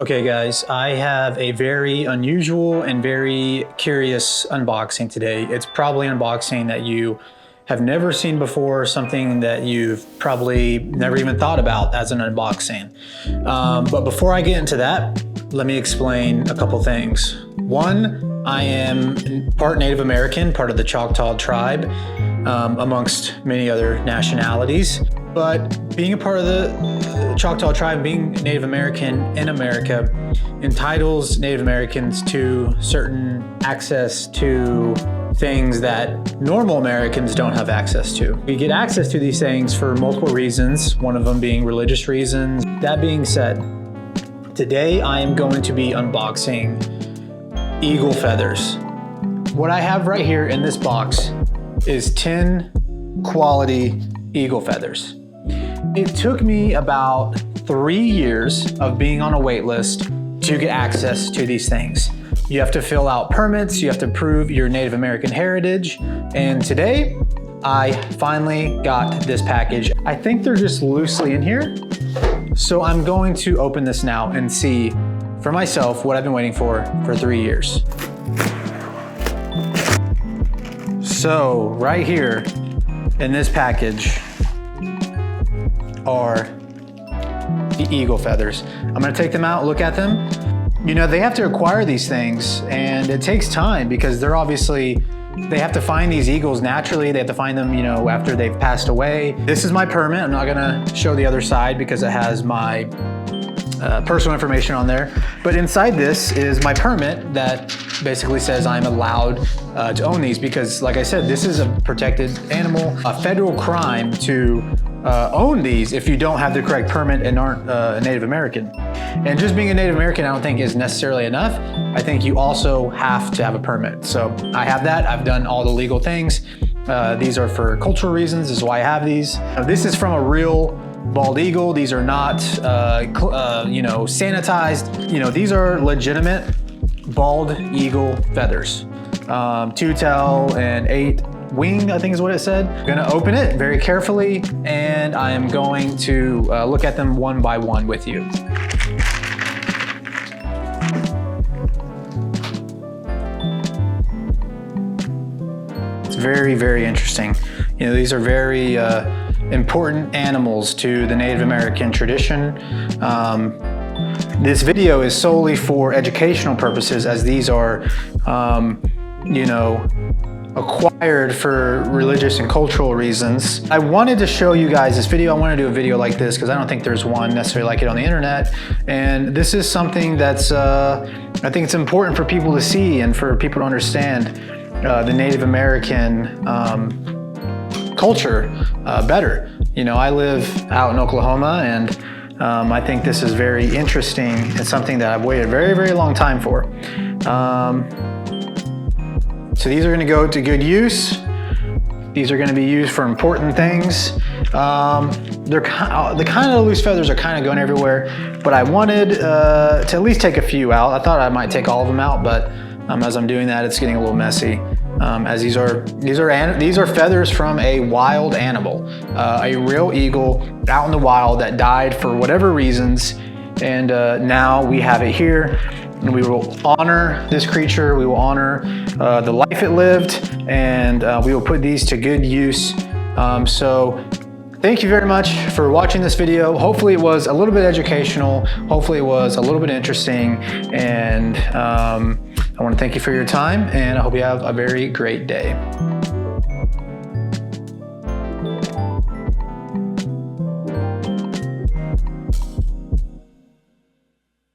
Okay guys, I have a very unusual and very curious unboxing today. It's probably an unboxing that you have never seen before, something that you've probably never even thought about as an unboxing. But before I get into that, let me explain a couple things. One, I am part Native American, part of the Choctaw tribe, amongst many other nationalities. But being a part of the Choctaw tribe, being Native American in America, entitles Native Americans to certain access to things that normal Americans don't have access to. We get access to these things for multiple reasons, one of them being religious reasons. That being said, today I am going to be unboxing eagle feathers. What I have right here in this box is 10 quality eagle feathers. It took me about 3 years of being on a wait list to get access to these things. You have to fill out permits, you have to prove your Native American heritage, and today I finally got this package. I think they're just loosely in here, so I'm going to open this now and see for myself what I've been waiting for 3 years. So right here in this package are the eagle feathers. I'm gonna take them out, look at them. You know, they have to acquire these things and it takes time because they're obviously, they have to find these eagles naturally. They have to find them, you know, after they've passed away. This is my permit. I'm not gonna show the other side because it has my personal information on there. But inside this is my permit that basically says I'm allowed to own these because, like I said, this is a protected animal, a federal crime to own these if you don't have the correct permit and aren't a Native American. And just being a Native American I don't think is necessarily enough. I think you also have to have a permit. So I have that. I've done all the legal things. These are for cultural reasons. This is why I have these. This is from a real bald eagle. These are not you know, sanitized. You know, these are legitimate bald eagle feathers. 2 tail and 8 wing, I think is what it said. I'm gonna open it very carefully and I am going to look at them one by one with you. It's very, very interesting. You know, these are very important animals to the Native American tradition. This video is solely for educational purposes as these are, you know, acquired for religious and cultural reasons. I wanted to show you guys this video. I want to do a video like this because I don't think there's one necessarily like it on the internet. And this is something that's, I think it's important for people to see and for people to understand the Native American culture better. You know, I live out in Oklahoma and I think this is very interesting. It's something that I've waited a very, very long time for. So these are going to go to good use. These are going to be used for important things. The kind of loose feathers are kind of going everywhere, but I wanted to at least take a few out. I thought I might take all of them out, but as I'm doing that, it's getting a little messy. As these are feathers from a wild animal, a real eagle out in the wild that died for whatever reasons, and now we have it here. And we will honor this creature, we will honor the life it lived, and we will put these to good use. So thank you very much for watching this video. Hopefully it was a little bit educational, hopefully it was a little bit interesting, and I want to thank you for your time, and I hope you have a very great day.